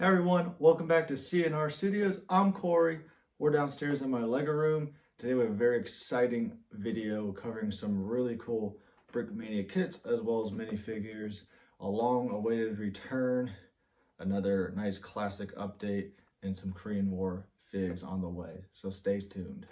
Hi everyone, welcome back to CNR Studios. I'm Corey. We're downstairs in my Lego room. Today we have a very exciting video covering some really cool Brickmania kits as well as minifigures. A long-awaited return, another nice classic update, and some Korean War figs on the way. So stay tuned.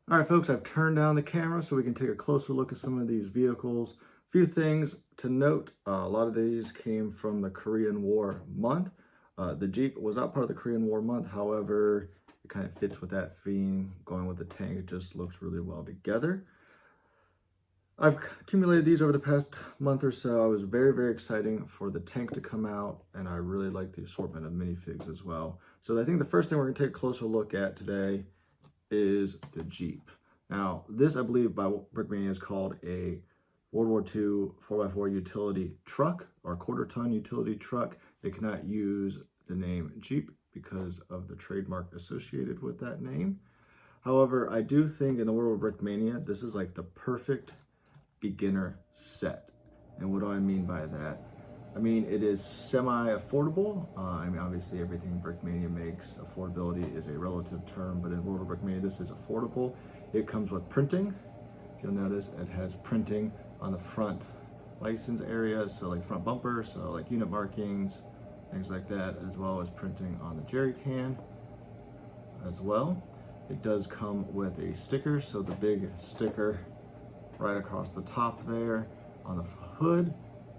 All right, folks, I've turned down the camera so we can take a closer look at some of these vehicles. A few things to note, a lot of these came from the Korean War month. The Jeep was not part of the Korean War month, however, it kind of fits with that theme, going with the tank. It just looks really well together. I've accumulated these over the past month or so. I was very exciting for the tank to come out, and I really like the assortment of minifigs as well. So I think the first thing we're gonna take a closer look at today is the Jeep. Now, this I believe by Brickmania is called a World War II 4x4 utility truck or quarter-ton utility truck. They cannot use the name Jeep because of the trademark associated with that name. However, I do think in the world of Brickmania, this is like the perfect beginner set. And what do I mean by that? I mean, it is semi-affordable. I mean, obviously everything Brickmania makes, affordability is a relative term, but in the world of Brickmania, this is affordable. It comes with printing. If you'll notice, it has printing on the front license area, so like front bumper, so like unit markings, things like that, as well as printing on the jerry can as well. It does come with a sticker, so the big sticker right across the top there on the hood.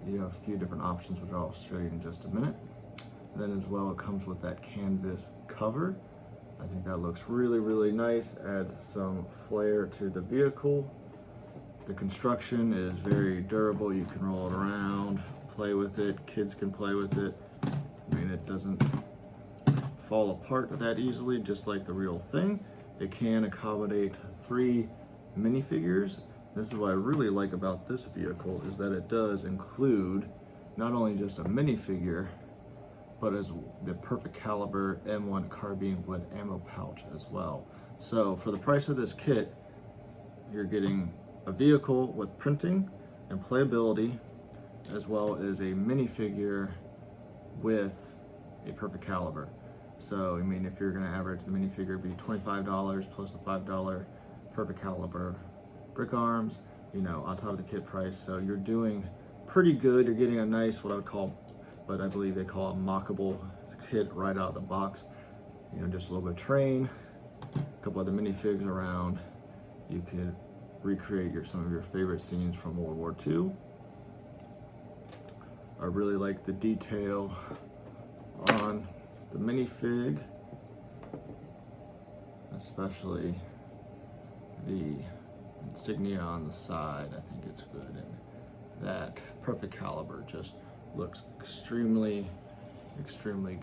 You have a few different options, which I'll show you in just a minute. Then as well, it comes with that canvas cover. I think that looks really nice, adds some flair to the vehicle. The construction is very durable. You can roll it around, play with it. Kids can play with it. I mean, it doesn't fall apart that easily, just like the real thing. It can accommodate 3 minifigures. This is what I really like about this vehicle, is that it does include not only just a minifigure, but as the perfect caliber M1 carbine with ammo pouch as well. So for the price of this kit, you're getting a vehicle with printing and playability, as well as a minifigure with a perfect caliber. So, I mean, if you're gonna average the minifigure, be $25 plus the $5 perfect caliber brick arms, you know, on top of the kit price. So you're doing pretty good. You're getting a nice, what I would call, what I believe they call a mockable kit right out of the box. You know, just a little bit of train, a couple other minifigs around. You could recreate some of your favorite scenes from World War II. I really like the detail on the minifig, especially the insignia on the side. I think it's good, and that perfect caliber just looks extremely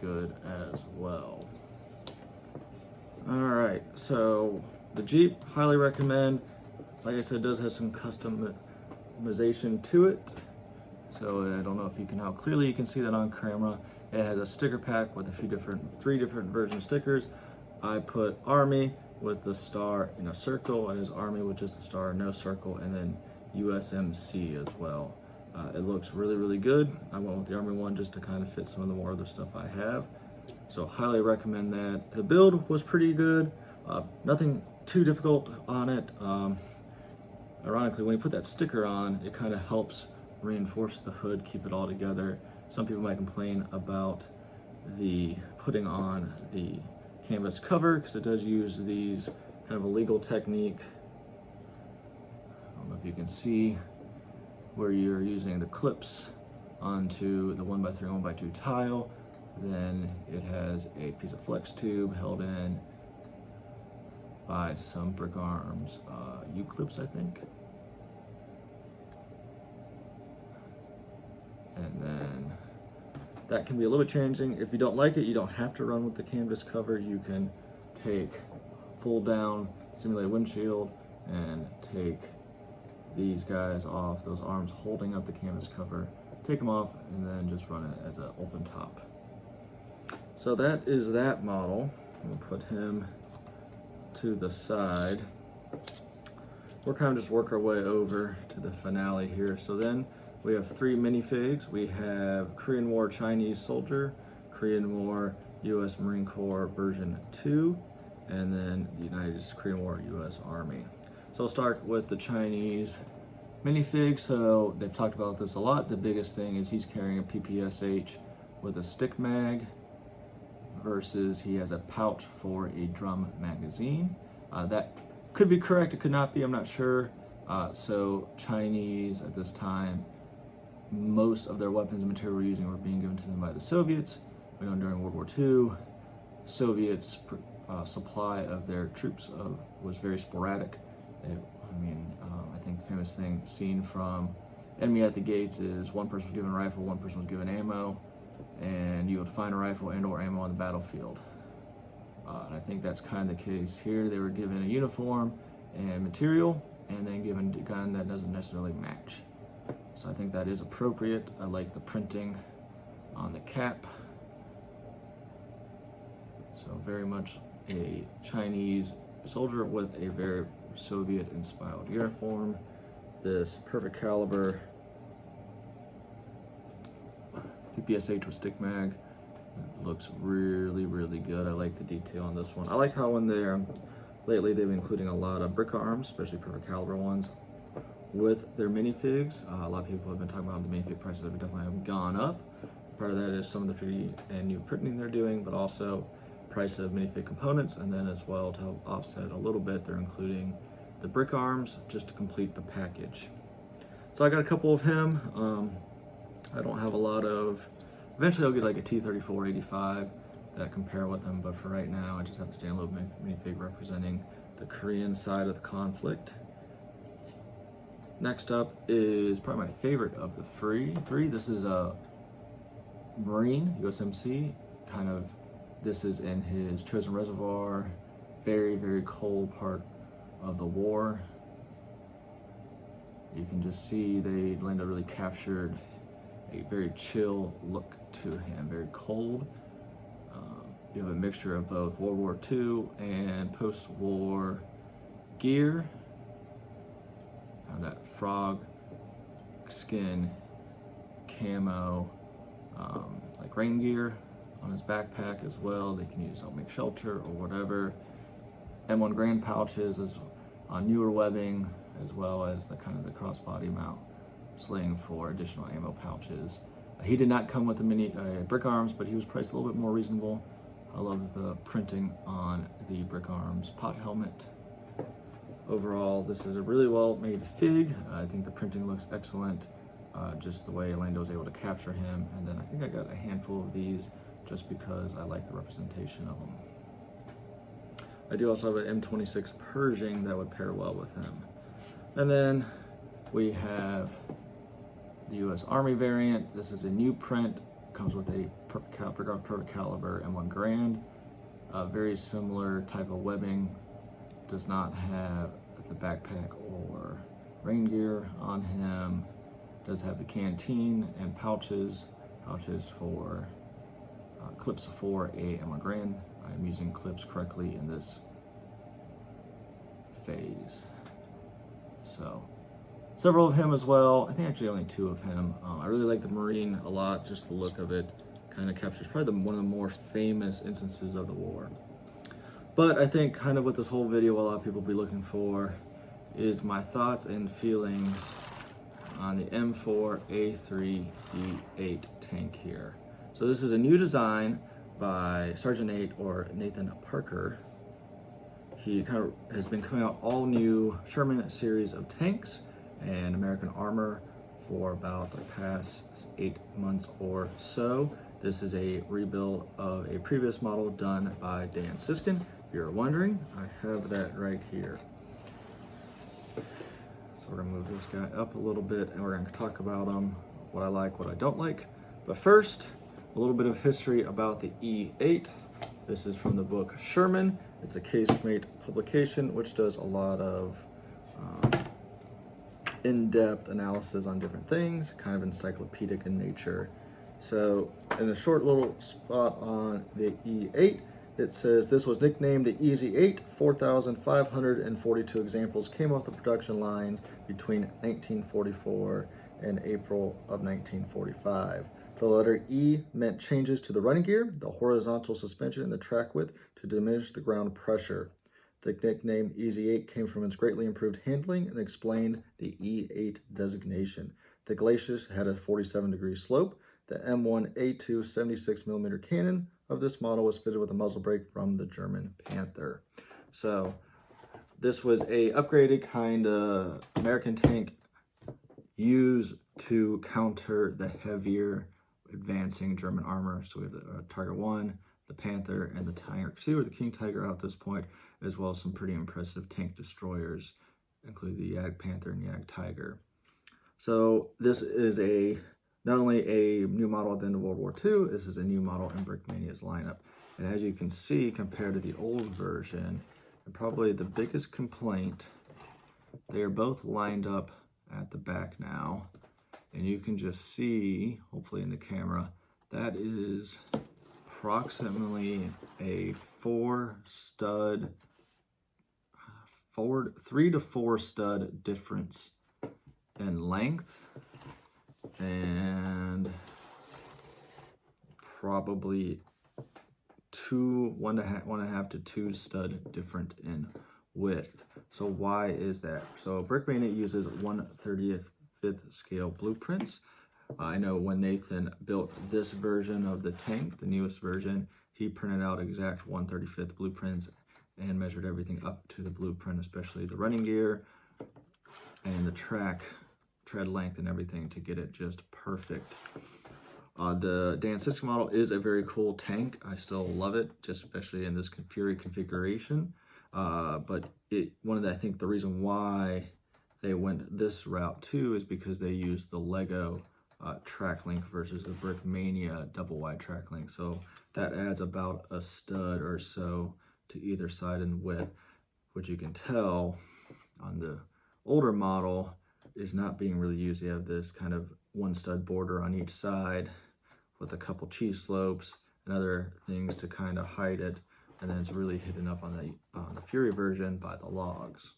good as well. All right, so the Jeep, highly recommend. Like I said, it does have some customization to it, so I don't know if you can, how clearly you can see that on camera. It has a sticker pack with a few three different version stickers. I put Army with the star in a circle, and his Army with just the star, no circle, and then USMC as well. It looks really good. I went with the Army one just to kind of fit some of the more other stuff I have. So highly recommend that. The build was pretty good. Nothing too difficult on it. Ironically, when you put that sticker on, it kind of helps reinforce the hood, keep it all together. Some people might complain about the putting on the canvas cover, because it does use these kind of a legal technique. I don't know if you can see where you're using the clips onto the 1x3 and 1x2 tile. Then it has a piece of flex tube held in by some brick arms U-clips, I think. And then that can be a little bit challenging. If you don't like it, you don't have to run with the canvas cover. You can take fold down simulated windshield and take these guys off, those arms holding up the canvas cover, take them off, and then just run it as an open top. So that is that model. We'll put him to the side. we're kind of just work our way over to the finale here. So then we have 3 minifigs. We have Korean War Chinese Soldier, Korean War U.S. Marine Corps version 2, and then the Korean War U.S. Army. So I'll start with the Chinese minifig. So they've talked about this a lot. The biggest thing is he's carrying a PPSH with a stick mag versus he has a pouch for a drum magazine. That could be correct, it could not be, I'm not sure. So Chinese at this time, most of their weapons and material we're using were being given to them by the Soviets. We know during World War II, Soviets' supply of their troops was very sporadic. I think the famous thing seen from Enemy at the Gates is one person was given a rifle, one person was given ammo, and you would find a rifle and or ammo on the battlefield. And I think that's kind of the case here. They were given a uniform and material, and then given a gun that doesn't necessarily match. So I think that is appropriate. I like the printing on the cap. So very much a Chinese soldier with a very Soviet-inspired uniform. This perfect caliber PPSH with stick mag. It looks really, really good. I like the detail on this one. I like how when lately they've been including a lot of brick arms, especially perfect caliber ones, with their minifigs. A lot of people have been talking about the minifig prices have definitely gone up. Part of that is some of the 3D and new printing they're doing, but also price of minifig components, and then as well to help offset a little bit, they're including the brick arms just to complete the package. So I got a couple of him. I don't have a lot of. Eventually I'll get like a T-34-85 that compare with them, but for right now I just have a standalone minifig representing the Korean side of the conflict. Next up is probably my favorite of the three. This is a Marine USMC, kind of. This is in his chosen reservoir, very, very cold part of the war. You can just see Lando really captured a very chill look to him, very cold. You have a mixture of both World War II and post-war gear. That frog skin camo, like rain gear on his backpack as well. They can use help make shelter or whatever. M1 Grand pouches is on newer webbing, as well as the kind of the crossbody mount sling for additional ammo pouches. He did not come with the brick arms, but he was priced a little bit more reasonable. I love the printing on the brick arms pot helmet. Overall, this is a really well made fig. I think the printing looks excellent. Just the way Lando's able to capture him. And then I think I got a handful of these just because I like the representation of them. I do also have an M26 Pershing that would pair well with him. And then we have the U.S. Army variant. This is a new print. Comes with a perfect caliber M1 Grand. Very similar type of webbing. Does not have the backpack or rain gear on him. Does have the canteen and pouches for clips for a M1 Grand. I'm using clips correctly in this phase. So several of him as well. I think actually only 2 of him. I really like the Marine a lot, just the look of it kind of captures probably one of the more famous instances of the war. But I think kind of what this whole video, a lot of people will be looking for is my thoughts and feelings on the M4A3D8 tank here. So this is a new design by Sergeant 8 or Nathan Parker. He kind of has been coming out all new Sherman series of tanks and American armor for about the past 8 months or so. This is a rebuild of a previous model done by Dan Siskin. If you're wondering, I have that right here. So we're gonna move this guy up a little bit and we're gonna talk about what I like, what I don't like. But first, a little bit of history about the E8. This is from the book Sherman. It's a casemate publication, which does a lot of in-depth analysis on different things, kind of encyclopedic in nature. So in a short little spot on the E8, It says this was nicknamed the Easy 8. 4,542 examples came off the production lines between 1944 and April of 1945. The letter E meant changes to the running gear, the horizontal suspension, and the track width to diminish the ground pressure. The nickname Easy 8 came from its greatly improved handling and explained the E8 designation. The Glacius had a 47-degree slope. The M1A2 76mm cannon of this model was fitted with a muzzle brake from the German Panther. So this was a upgraded kind of American tank used to counter the heavier advancing German armor. So we have the Tiger 1, the Panther, and the Tiger 2, or the King Tiger out at this point, as well as some pretty impressive tank destroyers, including the Jagdpanther and Jagdtiger. So this is not only a new model at the end of World War II, this is a new model in Brickmania's lineup. And as you can see, compared to the old version, and probably the biggest complaint, they are both lined up at the back now. And you can just see, hopefully in the camera, that is approximately a 3 to 4 stud difference in length, and probably 1.5 to 2 stud different in width. So why is that? So Brickmania uses 1/35th scale blueprints. I know when Nathan built this version of the tank, the newest version, he printed out exact 1/35th blueprints and measured everything up to the blueprint, especially the running gear and the tread length and everything, to get it just perfect. The Dan Siska model is a very cool tank. I still love it, just especially in this Fury configuration. But I think the reason why they went this route too is because they used the Lego track link versus the Brickmania double wide track link. So that adds about a stud or so to either side in width, which you can tell on the older model is not being really used. You have this kind of 1 stud border on each side with a couple cheese slopes and other things to kind of hide it, and then it's really hidden up on the Fury version by the logs.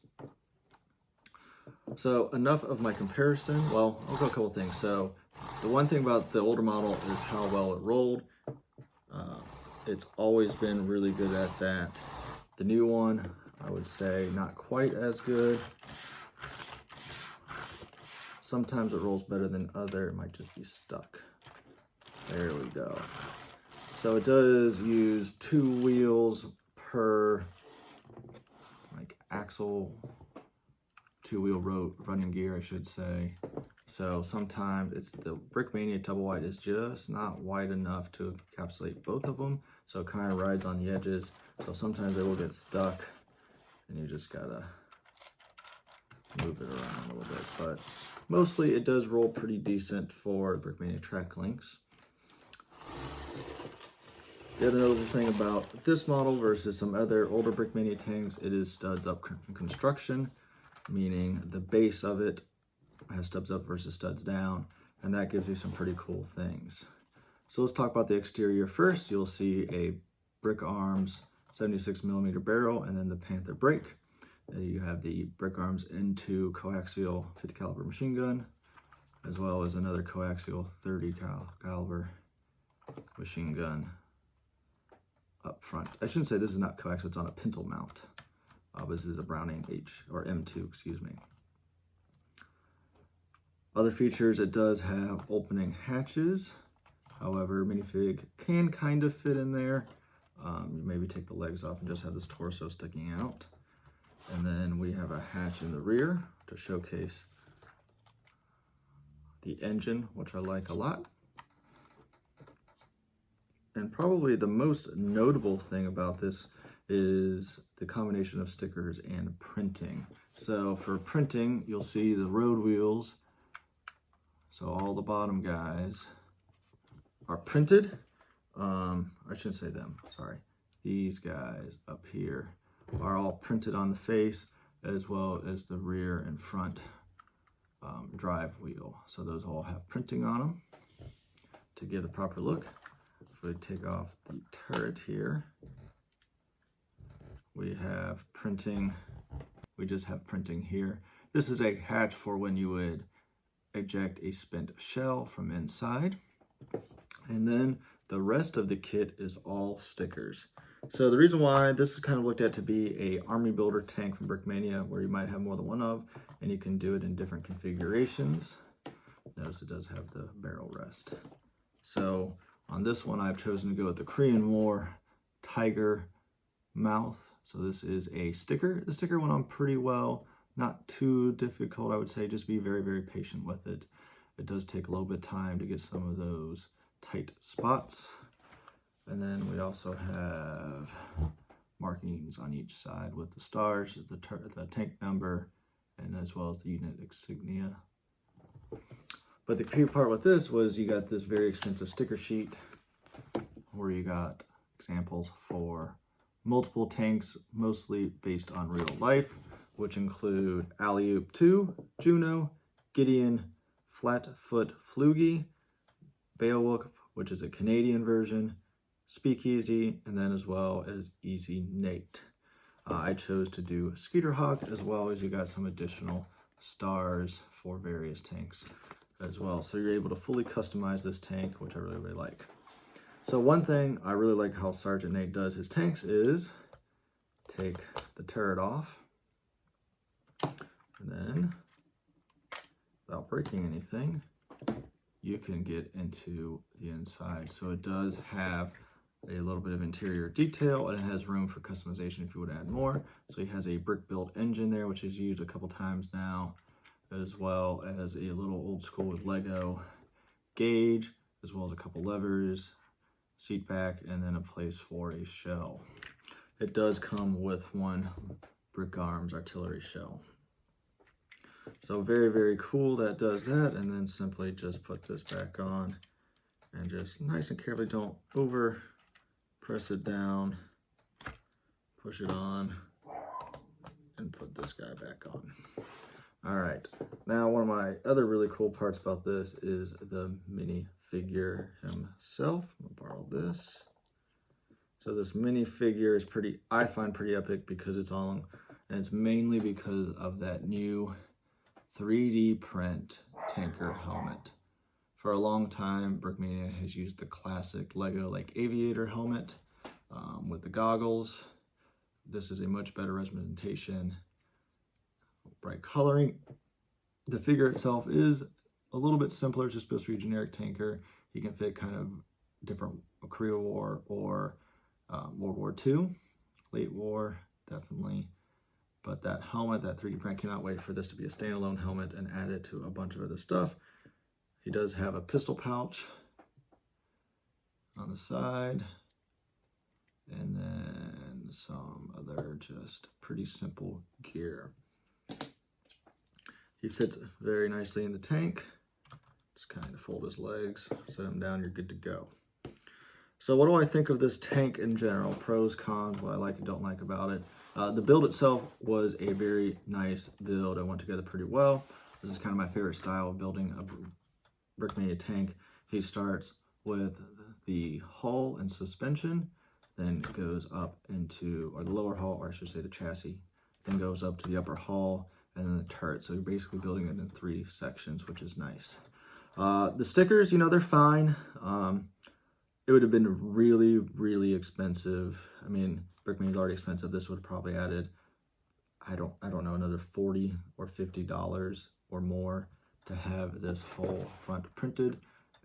So enough of my comparison. Well, I'll go a couple things. So the one thing about the older model is how well it rolled. It's always been really good at that. The new one, I would say, not quite as good. Sometimes it rolls better than other. It might just be stuck. There we go. So it does use 2 wheels per axle, 2-wheel running gear, I should say. So sometimes the Brickmania double wide is just not wide enough to encapsulate both of them. So it kind of rides on the edges. So sometimes they will get stuck and you just gotta move it around a little bit. But mostly it does roll pretty decent for Brickmania track links. The other thing about this model versus some other older Brickmania tanks, it is studs up construction, meaning the base of it has studs up versus studs down, and that gives you some pretty cool things. So let's talk about the exterior first. You'll see a Brick Arms 76mm barrel and then the Panther brake. You have the Brick Arms into coaxial 50 caliber machine gun, as well as another coaxial 30 caliber machine gun up front. I shouldn't say this is not coaxial, it's on a pintle mount. This is a Browning M2, excuse me. Other features, it does have opening hatches. However, Minifig can kind of fit in there. You maybe take the legs off and just have this torso sticking out. And then we have a hatch in the rear to showcase the engine, which I like a lot. And probably the most notable thing about this is the combination of stickers and printing. So for printing, you'll see the road wheels. So all the bottom guys are printed. I shouldn't say them, sorry. These guys up here are all printed on the face, as well as the rear and front drive wheel. So those all have printing on them to give the proper look. If we take off the turret here, we have printing. We just have printing here. This is a hatch for when you would eject a spent shell from inside. And then the rest of the kit is all stickers. So the reason why this is kind of looked at to be a army builder tank from Brickmania, where you might have more than one of, and you can do it in different configurations. Notice it does have the barrel rest. So on this one, I've chosen to go with the Korean War tiger mouth. So this is a sticker. The sticker went on pretty well, not too difficult, I would say. Just be very, very patient with it. It does take a little bit of time to get some of those tight spots. And then we also have markings on each side with the stars, the tank number, and as well as the unit insignia. But the key part with this was you got this very extensive sticker sheet where you got examples for multiple tanks, mostly based on real life, which include Alley-Oop 2, Juno, Gideon, Flatfoot Flugie, Beowulf, which is a Canadian version, Speakeasy, and then as well as Easy Nate. I chose to do Skeeterhawk, as well as you got some additional stars for various tanks as well. So you're able to fully customize this tank, which I really, really like. So one thing I really like how Sergeant Nate does his tanks is take the turret off, and then without breaking anything, you can get into the inside. So it does have a little bit of interior detail, and it has room for customization if you would add more. So he has a brick built engine there, which is used a couple times now, as well as a little old school with Lego gauge, as well as a couple levers, seat back, and then a place for a shell. It does come with one Brick Arms artillery shell. So very, very cool that does that. And then simply just put this back on and just nice and carefully, don't over press it down, push it on, and put this guy back on. All right, now one of my other really cool parts about this is the minifigure himself. I'm gonna borrow this. So this minifigure is I find pretty epic because it's on, and it's mainly because of that new 3D print tanker helmet. For a long time, Brickmania has used the classic Lego like aviator helmet with the goggles. This is a much better representation, bright coloring. The figure itself is a little bit simpler. It's just supposed to be a generic tanker. He can fit kind of different Korean War or World War II, late war, definitely. But that helmet, that 3D print, cannot wait for this to be a standalone helmet and add it to a bunch of other stuff. He does have a pistol pouch on the side, and then some other just pretty simple gear. He fits very nicely in the tank. Just kind of fold his legs, set him down, you're good to go. So what do I think of this tank in general? Pros, cons, what I like and don't like about it. The build itself was a very nice build. It went together pretty well. This is kind of my favorite style of building a Brickmania tank. He starts with the hull and suspension, then goes up into, or the lower hull, or I should say the chassis, then goes up to the upper hull, and then the turret. So you're basically building it in 3 sections, which is nice. The stickers, you know, they're fine. It would have been really, really expensive. I mean, Brickmania is already expensive. This would have probably added, I don't know, another $40 or $50 or more to have this whole front printed,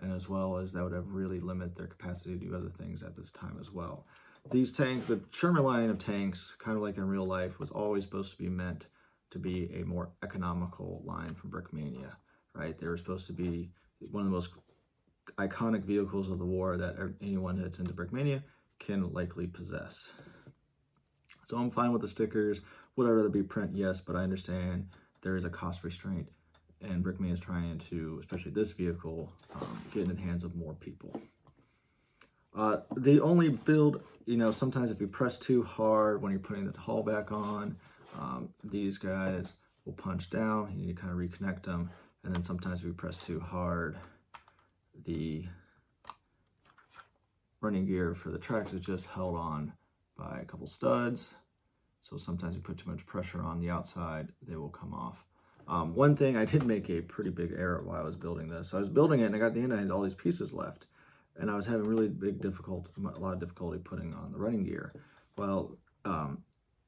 and as well as that would have really limited their capacity to do other things at this time as well. These tanks, the Sherman line of tanks, kind of like in real life, was always supposed to be meant to be a more economical line from Brickmania, right? They were supposed to be one of the most iconic vehicles of the war that anyone that's into Brickmania can likely possess. So I'm fine with the stickers. Would I rather be print? Yes, but I understand there is a cost restraint, and Brickmania is trying to, especially this vehicle, get in the hands of more people. The only build, you know, sometimes if you press too hard when you're putting the hull back on, these guys will punch down. You need to kind of reconnect them. And then sometimes if you press too hard, the running gear for the tracks is just held on by a couple studs, So sometimes you put too much pressure on the outside, they will come off. One thing, I did make a pretty big error while I was building this. So I was building it and I got to the end, I had all these pieces left. And I was having a lot of difficulty putting on the running gear. Well,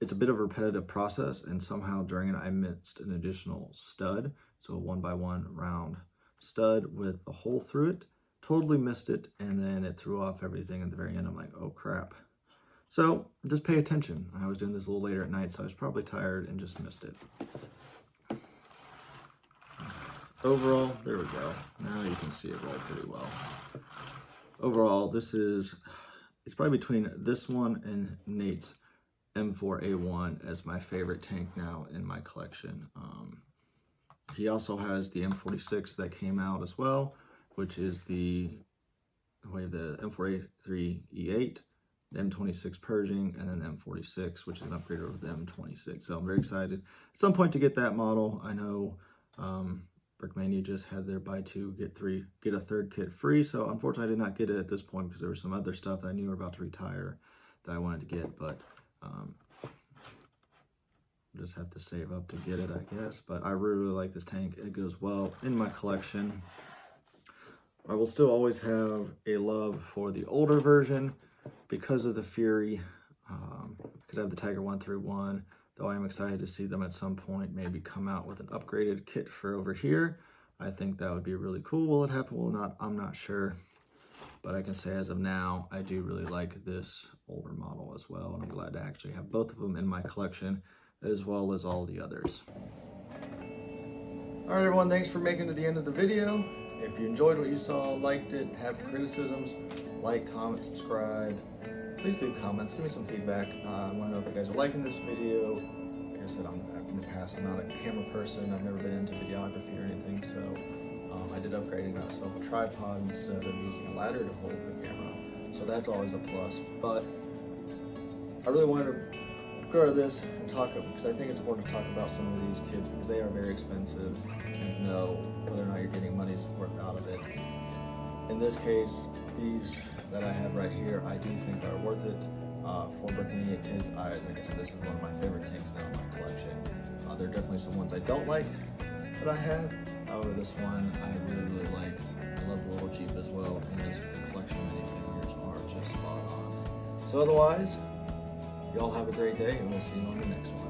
it's a bit of a repetitive process, and somehow during it I missed an additional stud. So a 1x1 round stud with a hole through it. Totally missed it, and then it threw off everything at the very end. I'm like, oh crap. So just pay attention. I was doing this a little later at night, so I was probably tired and just missed it. Overall, there we go. Now you can see it roll pretty well. Overall, it's probably between this one and Nate's M4A1 as my favorite tank now in my collection. He also has the M46 that came out as well, which is we have the M4A3E8, the M26 Pershing, and then the M46, which is an upgrade over the M26. So I'm very excited at some point to get that model. I know Brickmania just had their buy two, get a third kit free. So unfortunately I did not get it at this point because there was some other stuff that I knew were about to retire that I wanted to get, but just have to save up to get it, I guess. But I really like this tank. It goes well in my collection. I will still always have a love for the older version because of the Fury, because I have the Tiger 1 through 1, though I am excited to see them at some point maybe come out with an upgraded kit for over here. I think that would be really cool. Will it happen? Will it not? I'm not sure. But I can say as of now, I do really like this older model as well, and I'm glad to actually have both of them in my collection, as well as all the others. All right, everyone, thanks for making it to the end of the video. If you enjoyed what you saw, liked it, have criticisms, like, comment, subscribe. Please leave comments, give me some feedback. I want to know if you guys are liking this video. Like I said, in the past, I'm not a camera person. I've never been into videography or anything, so I did upgrade myself a tripod instead of using a ladder to hold the camera. So that's always a plus. But I really wanted to go to this and talk, because I think it's important to talk about some of these kits because they are very expensive, and know whether or not you're getting money's worth out of it. In this case, these that I have right here, I do think are worth it. For Brickmania kits, like I said, this is one of my favorite tanks now in my collection. There are definitely some ones I don't like that I have. However, this one I really like. I love the little Jeep as well, and this collection of minifigures are just spot on. So otherwise, y'all have a great day, and we'll see you on the next one.